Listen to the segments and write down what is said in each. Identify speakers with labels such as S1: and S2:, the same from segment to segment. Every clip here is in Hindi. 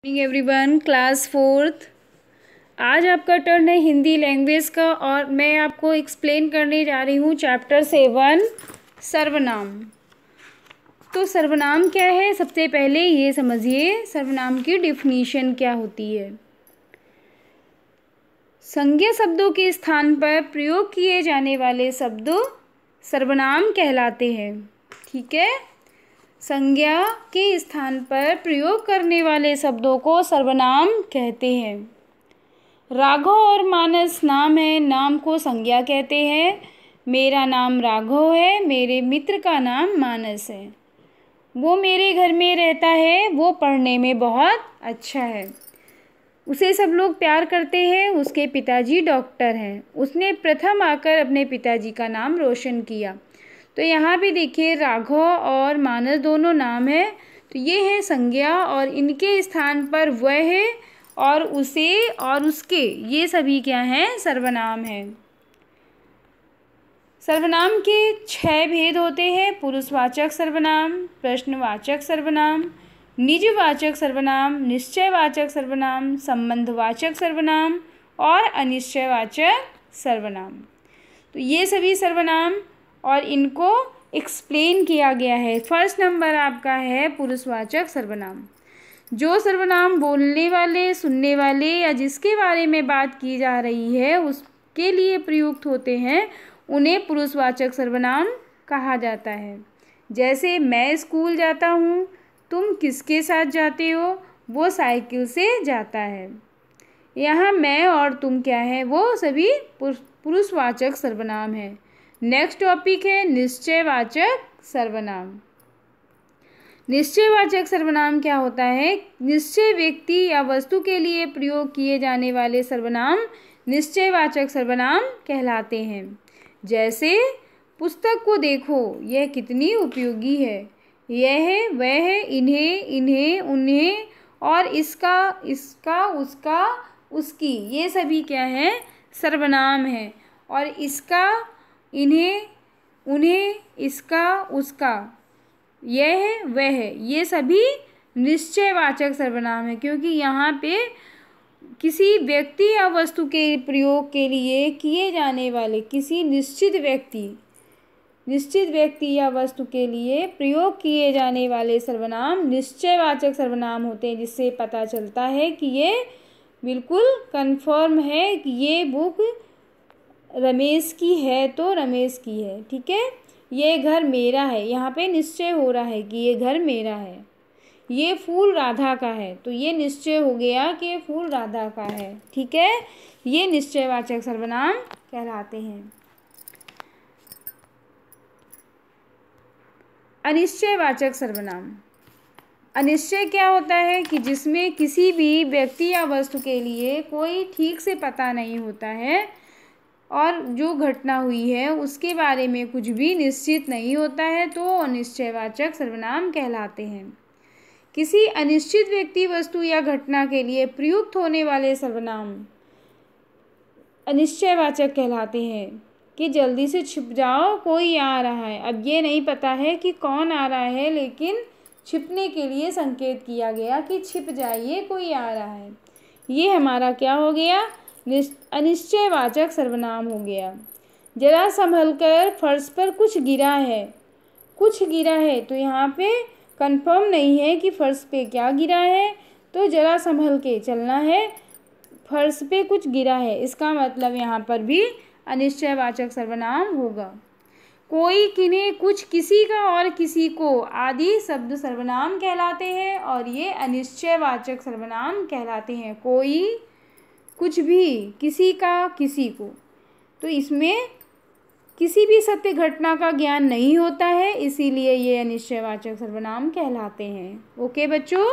S1: Everyone, class fourth. आज आपका टर्न है हिंदी लैंग्वेज का और मैं आपको एक्सप्लेन करने जा रही हूँ चैप्टर 7 सर्वनाम। तो सर्वनाम क्या है, सबसे पहले ये समझिए सर्वनाम की डिफिनीशन क्या होती है। संज्ञा शब्दों के स्थान पर प्रयोग किए जाने वाले शब्द सर्वनाम कहलाते हैं। ठीक है, संज्ञा के स्थान पर प्रयोग करने वाले शब्दों को सर्वनाम कहते हैं। राघव और मानस नाम है, नाम को संज्ञा कहते हैं। मेरा नाम राघव है, मेरे मित्र का नाम मानस है। वो मेरे घर में रहता है, वो पढ़ने में बहुत अच्छा है। उसे सब लोग प्यार करते हैं, उसके पिताजी डॉक्टर हैं। उसने प्रथम आकर अपने पिताजी का नाम रोशन किया। तो यहाँ पे देखिए राघव और मानस दोनों नाम है, तो ये है संज्ञा और इनके स्थान पर वह है और उसे और उसके, ये सभी क्या हैं, सर्वनाम हैं। सर्वनाम के 6 भेद होते हैं: पुरुषवाचक सर्वनाम, प्रश्नवाचक सर्वनाम, निजवाचक सर्वनाम, निश्चयवाचक सर्वनाम, संबंधवाचक सर्वनाम और अनिश्चयवाचक सर्वनाम। तो ये सभी सर्वनाम और इनको एक्सप्लेन किया गया है। फर्स्ट नंबर आपका है पुरुषवाचक सर्वनाम। जो सर्वनाम बोलने वाले, सुनने वाले या जिसके बारे में बात की जा रही है उसके लिए प्रयुक्त होते हैं, उन्हें पुरुषवाचक सर्वनाम कहा जाता है। जैसे मैं स्कूल जाता हूँ, तुम किसके साथ जाते हो, वो साइकिल से जाता है। यहाँ मैं और तुम क्या है, वो सभी पुरुषवाचक सर्वनाम है। नेक्स्ट टॉपिक है निश्चयवाचक सर्वनाम। निश्चयवाचक सर्वनाम क्या होता है? निश्चय व्यक्ति या वस्तु के लिए प्रयोग किए जाने वाले सर्वनाम निश्चयवाचक सर्वनाम कहलाते हैं। जैसे पुस्तक को देखो, यह कितनी उपयोगी है। यह है, वह है, इन्हें, इन्हें, उन्हें और इसका, इसका, उसका, उसकी, ये सभी क्या है, सर्वनाम है। और इसका, इन्हें, उन्हें, इसका, उसका, यह है, वह है, ये सभी निश्चयवाचक सर्वनाम है, क्योंकि यहाँ पे किसी व्यक्ति या वस्तु के प्रयोग के लिए किए जाने वाले किसी निश्चित व्यक्ति या वस्तु के लिए प्रयोग किए जाने वाले सर्वनाम निश्चयवाचक सर्वनाम होते हैं, जिससे पता चलता है कि ये बिल्कुल कंफर्म है कि ये बुक रमेश की है तो रमेश की है। ठीक है, ये घर मेरा है, यहाँ पे निश्चय हो रहा है कि ये घर मेरा है। ये फूल राधा का है, तो ये निश्चय हो गया कि ये फूल राधा का है। ठीक है, ये निश्चयवाचक सर्वनाम कहलाते हैं। अनिश्चयवाचक सर्वनाम। अनिश्चय क्या होता है कि जिसमें किसी भी व्यक्ति या वस्तु के लिए कोई ठीक से पता नहीं होता है और जो घटना हुई है उसके बारे में कुछ भी निश्चित नहीं होता है, तो अनिश्चयवाचक सर्वनाम कहलाते हैं। किसी अनिश्चित व्यक्ति, वस्तु या घटना के लिए प्रयुक्त होने वाले सर्वनाम अनिश्चयवाचक कहलाते हैं। कि जल्दी से छिप जाओ, कोई आ रहा है। अब ये नहीं पता है कि कौन आ रहा है, लेकिन छिपने के लिए संकेत किया गया कि छिप जाइए, कोई आ रहा है। ये हमारा क्या हो गया, अनिश्चयवाचक सर्वनाम हो गया। जरा संभल कर, फर्श पर कुछ गिरा है, तो यहाँ पे कंफर्म नहीं है कि फर्श पे क्या गिरा है, तो जरा संभल के चलना है, फर्श पे कुछ गिरा है, इसका मतलब यहाँ पर भी अनिश्चयवाचक सर्वनाम होगा। कोई, किन्हें, कुछ, किसी का और किसी को आदि शब्द सर्वनाम कहलाते हैं और ये अनिश्चयवाचक सर्वनाम कहलाते हैं। कोई, कुछ भी, किसी का, किसी को, तो इसमें किसी भी सत्य घटना का ज्ञान नहीं होता है, इसीलिए ये अनिश्चयवाचक सर्वनाम कहलाते हैं। ओके बच्चों,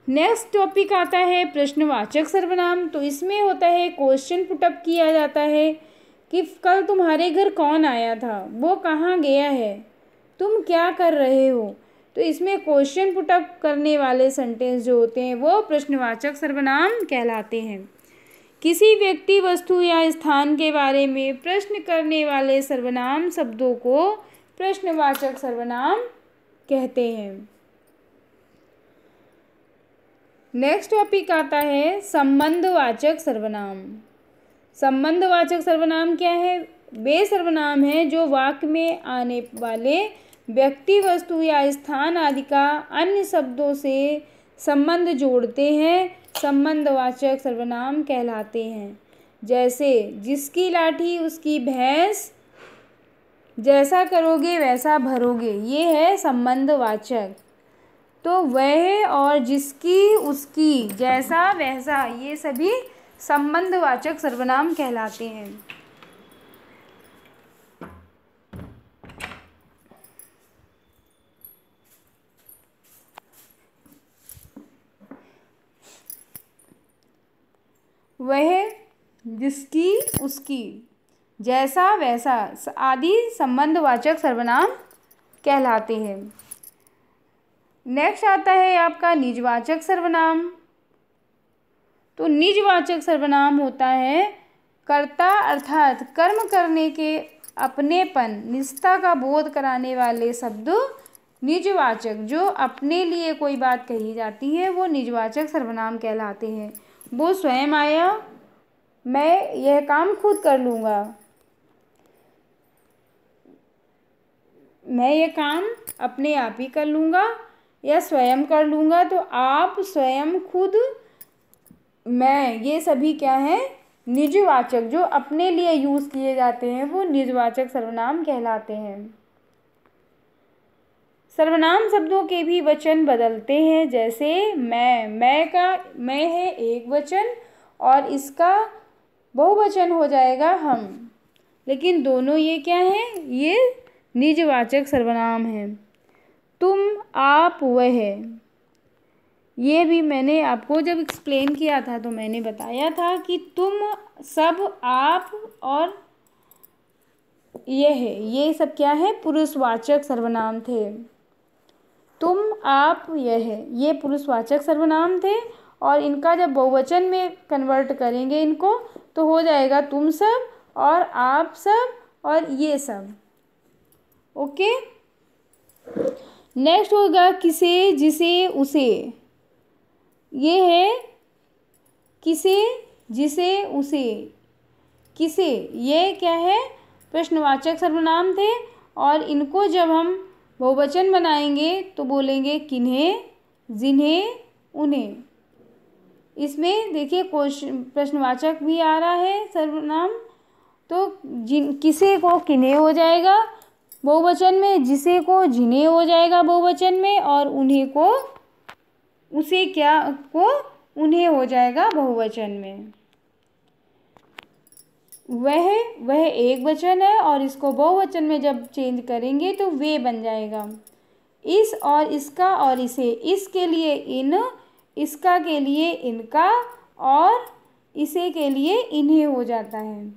S1: नेक्स्ट टॉपिक आता है प्रश्नवाचक सर्वनाम। तो इसमें होता है क्वेश्चन पुटअप किया जाता है कि कल तुम्हारे घर कौन आया था, वो कहाँ गया है, तुम क्या कर रहे हो। तो इसमें क्वेश्चन पुटअप करने वाले सेंटेंस जो होते हैं वो प्रश्नवाचक सर्वनाम कहलाते हैं। किसी व्यक्ति, वस्तु या स्थान के बारे में प्रश्न करने वाले सर्वनाम शब्दों को प्रश्नवाचक सर्वनाम कहते हैं। नेक्स्ट टॉपिक आता है संबंधवाचक सर्वनाम। संबंधवाचक सर्वनाम क्या है? वे सर्वनाम हैं जो वाक्य में आने वाले व्यक्ति, वस्तु या स्थान आदि का अन्य शब्दों से संबंध जोड़ते हैं, संबंधवाचक सर्वनाम कहलाते हैं। जैसे जिसकी लाठी उसकी भैंस, जैसा करोगे वैसा भरोगे, ये है संबंधवाचक। तो वह और जिसकी, उसकी, जैसा वैसा, ये सभी संबंधवाचक सर्वनाम कहलाते हैं। वह, जिसकी, उसकी, जैसा वैसा आदि संबंधवाचक सर्वनाम कहलाते हैं। नेक्स्ट आता है आपका निजवाचक सर्वनाम। तो निजवाचक सर्वनाम होता है कर्ता अर्थात कर्म करने के अपनेपन, निजता का बोध कराने वाले शब्द निजवाचक, जो अपने लिए कोई बात कही जाती है वो निजवाचक सर्वनाम कहलाते हैं। वो स्वयं आया, मैं यह काम खुद कर लूँगा, मैं ये काम अपने आप ही कर लूँगा या स्वयं कर लूँगा। तो आप, स्वयं, खुद, मैं, ये सभी क्या है? निजवाचक, जो अपने लिए यूज़ किए जाते हैं वो निजवाचक सर्वनाम कहलाते हैं। सर्वनाम शब्दों के भी वचन बदलते हैं। जैसे मैं का मैं है एक वचन और इसका बहुवचन हो जाएगा हम, लेकिन दोनों ये क्या हैं? ये निजवाचक सर्वनाम हैं। तुम, आप, वह, ये भी मैंने आपको जब एक्सप्लेन किया था तो मैंने बताया था कि तुम, सब, आप और यह, ये सब क्या है? पुरुषवाचक सर्वनाम थे। तुम, आप, यह, ये पुरुषवाचक सर्वनाम थे और इनका जब बहुवचन में कन्वर्ट करेंगे इनको तो हो जाएगा तुम सब और आप सब और ये सब। ओके। नेक्स्ट होगा किसे, जिसे, उसे। ये है किसे, जिसे, उसे, किसे, ये क्या है? प्रश्नवाचक सर्वनाम थे और इनको जब हम बहुवचन बनाएंगे तो बोलेंगे किन्हें, जिन्हें, उन्हें। इसमें देखिए प्रश्नवाचक भी आ रहा है सर्वनाम, तो किसे को किन्हें हो जाएगा बहुवचन में, जिसे को जिन्हें हो जाएगा बहुवचन में और उन्हें को, उसे क्या को उन्हें हो जाएगा बहुवचन में। वह एक वचन है और इसको बहुवचन में जब चेंज करेंगे तो वे बन जाएगा। इस और इसका और इसे, इसके लिए इन, इसका के लिए इनका और इसे के लिए इन्हें हो जाता है।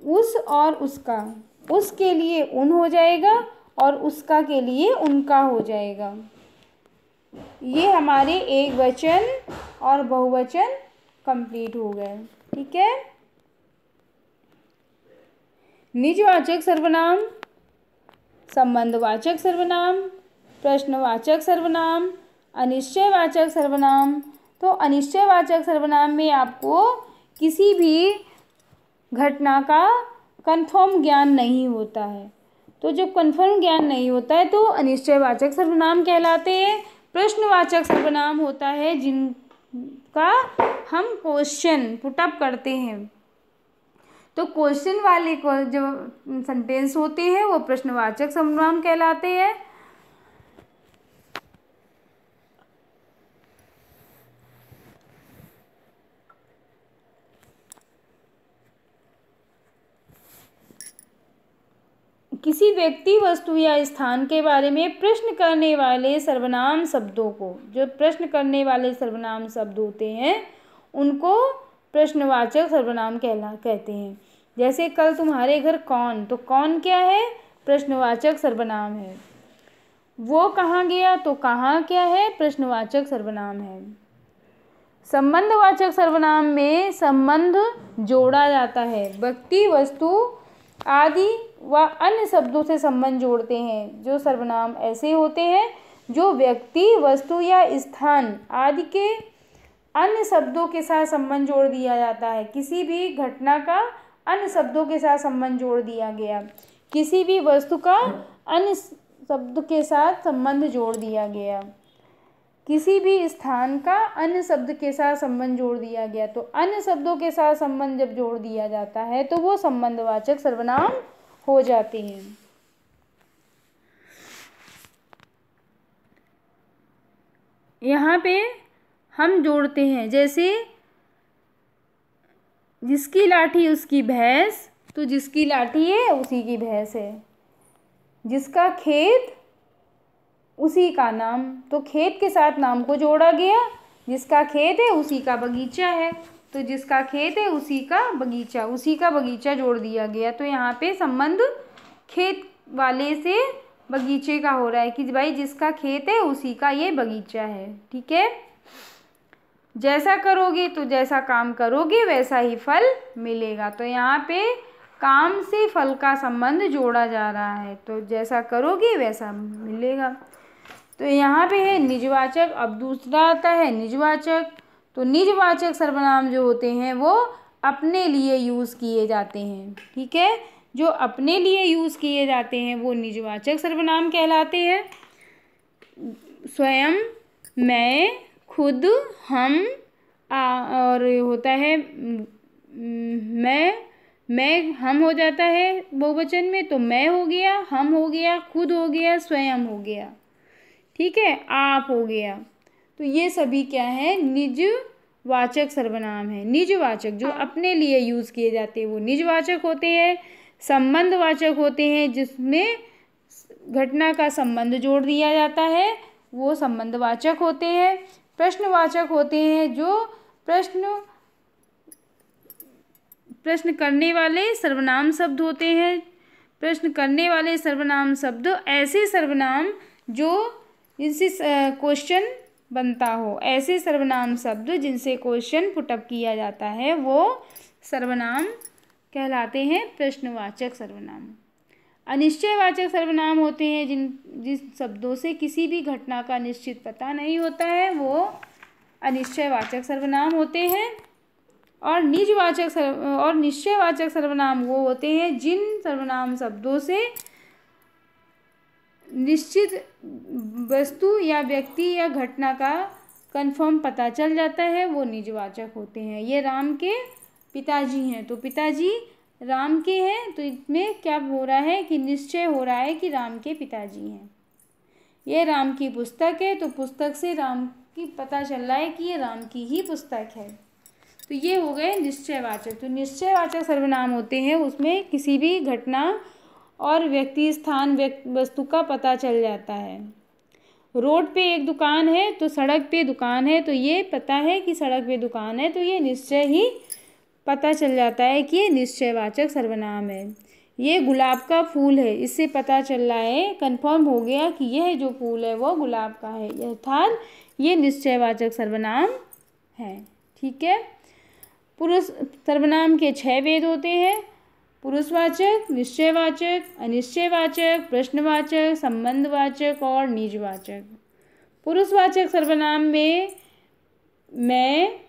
S1: उस और उसका, उसके लिए उन हो जाएगा और उसका के लिए उनका हो जाएगा। ये हमारे एक वचन और बहुवचन कंप्लीट हो गए। ठीक है। निजवाचक सर्वनाम, संबंधवाचक सर्वनाम, प्रश्नवाचक सर्वनाम, अनिश्चयवाचक सर्वनाम। तो अनिश्चयवाचक सर्वनाम में आपको किसी भी घटना का कंफर्म ज्ञान नहीं होता है। तो जब कंफर्म ज्ञान नहीं होता है तो अनिश्चयवाचक सर्वनाम कहलाते हैं। प्रश्नवाचक सर्वनाम होता है जिनका हम क्वेश्चन पुटअप करते हैं। तो क्वेश्चन वाले को जो सेंटेंस होते हैं वो प्रश्नवाचक सर्वनाम कहलाते हैं। किसी व्यक्ति, वस्तु या स्थान के बारे में प्रश्न करने वाले सर्वनाम शब्दों को, जो प्रश्न करने वाले सर्वनाम शब्द होते हैं उनको प्रश्नवाचक सर्वनाम कहते हैं। जैसे कल तुम्हारे घर कौन, तो कौन क्या है? प्रश्नवाचक सर्वनाम है। वो कहाँ गया, तो कहाँ क्या है? प्रश्नवाचक सर्वनाम है। संबंधवाचक सर्वनाम में संबंध जोड़ा जाता है। व्यक्ति, वस्तु आदि व अन्य शब्दों से संबंध जोड़ते हैं। जो सर्वनाम ऐसे होते हैं जो व्यक्ति, वस्तु या स्थान आदि के अन्य शब्दों के साथ संबंध जोड़ दिया जाता है। किसी भी घटना का अन्य शब्दों के साथ संबंध जोड़ दिया गया, किसी भी वस्तु का अन्य शब्द के साथ संबंध जोड़ दिया गया, किसी भी स्थान का अन्य शब्द के साथ संबंध जोड़ दिया गया। तो अन्य शब्दों के साथ संबंध जब जोड़ दिया जाता है तो वो संबंधवाचक सर्वनाम हो जाते हैं। यहाँ पे हम जोड़ते हैं, जैसे जिसकी लाठी उसकी भैंस, तो जिसकी लाठी है उसी की भैंस है। जिसका खेत उसी का नाम, तो खेत के साथ नाम को जोड़ा गया। जिसका खेत है उसी का बगीचा है, तो जिसका खेत है उसी का बगीचा, उसी का बगीचा जोड़ दिया गया। तो यहाँ पे संबंध खेत वाले से बगीचे का हो रहा है कि भाई जिसका खेत है उसी का ये बगीचा है। ठीक है, जैसा करोगे तो जैसा काम करोगे वैसा ही फल मिलेगा। तो यहाँ पे काम से फल का संबंध जोड़ा जा रहा है, तो जैसा करोगे वैसा मिलेगा। तो यहाँ पे है निजवाचक। अब दूसरा आता है निजवाचक। तो निजवाचक सर्वनाम जो होते हैं वो अपने लिए यूज़ किए जाते हैं। ठीक है, जो अपने लिए यूज़ किए जाते हैं वो निजवाचक सर्वनाम कहलाते हैं। स्वयं, मैं, खुद, हम, और होता है मैं हम हो जाता है बहुवचन में, तो मैं हो गया, हम हो गया, खुद हो गया, स्वयं हो गया। ठीक है, आप हो गया। तो ये सभी क्या है, निजवाचक सर्वनाम है। निजवाचक जो अपने लिए यूज़ किए जाते हैं वो निजवाचक होते हैं। संबंधवाचक होते हैं, जिसमें घटना का संबंध जोड़ दिया जाता है, वो संबंधवाचक होते हैं। प्रश्नवाचक होते हैं, जो प्रश्न करने वाले सर्वनाम शब्द होते हैं। प्रश्न करने वाले सर्वनाम शब्द ऐसे सर्वनाम जो जिनसे क्वेश्चन बनता हो, ऐसे सर्वनाम शब्द जिनसे क्वेश्चन पुटअप किया जाता है वो सर्वनाम कहलाते हैं प्रश्नवाचक सर्वनाम। अनिश्चयवाचक सर्वनाम होते हैं जिन शब्दों से किसी भी घटना का निश्चित पता नहीं होता है, वो अनिश्चयवाचक सर्वनाम होते हैं। और निश्चयवाचक सर्वनाम वो होते हैं जिन सर्वनाम शब्दों से निश्चित वस्तु या व्यक्ति या घटना का कंफर्म पता चल जाता है, वो निजवाचक होते हैं। ये राम के पिताजी हैं, तो पिताजी राम के हैं, तो इसमें क्या हो रहा है कि निश्चय हो रहा है कि राम के पिताजी हैं। ये राम की पुस्तक है, तो पुस्तक से राम की पता चल रहा है कि ये राम की ही पुस्तक है। तो ये हो गए निश्चयवाचक। तो निश्चयवाचक सर्वनाम होते हैं उसमें किसी भी घटना और व्यक्ति, स्थान, वस्तु का पता चल जाता है। रोड पे एक दुकान है, तो सड़क पे दुकान है, तो ये पता है कि सड़क पे दुकान है, तो ये निश्चय ही पता चल जाता है कि ये निश्चयवाचक सर्वनाम है। ये गुलाब का फूल है, इससे पता चल रहा है, कंफर्म हो गया कि यह जो फूल है वो गुलाब का है, अर्थात ये निश्चयवाचक सर्वनाम है। ठीक है, पुरुष सर्वनाम के 6 भेद होते हैं: पुरुषवाचक, निश्चयवाचक, अनिश्चयवाचक, प्रश्नवाचक, संबंधवाचक और निजवाचक। पुरुषवाचक सर्वनाम में मैं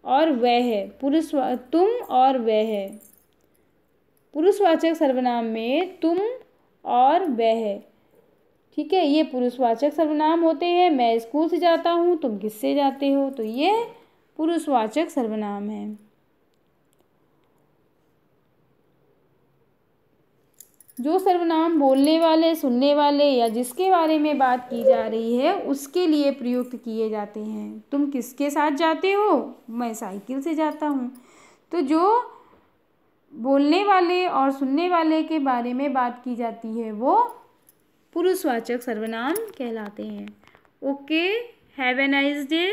S1: और वह है, तुम और वह है। पुरुषवाचक सर्वनाम में तुम और वह है। ठीक है, ये पुरुषवाचक सर्वनाम होते हैं। मैं स्कूल से जाता हूँ, तुम किससे जाते हो, तो ये पुरुषवाचक सर्वनाम है। जो सर्वनाम बोलने वाले, सुनने वाले या जिसके बारे में बात की जा रही है उसके लिए प्रयुक्त किए जाते हैं। तुम किसके साथ जाते हो, मैं साइकिल से जाता हूँ। तो जो बोलने वाले और सुनने वाले के बारे में बात की जाती है वो पुरुषवाचक सर्वनाम कहलाते हैं। Okay, have a nice day.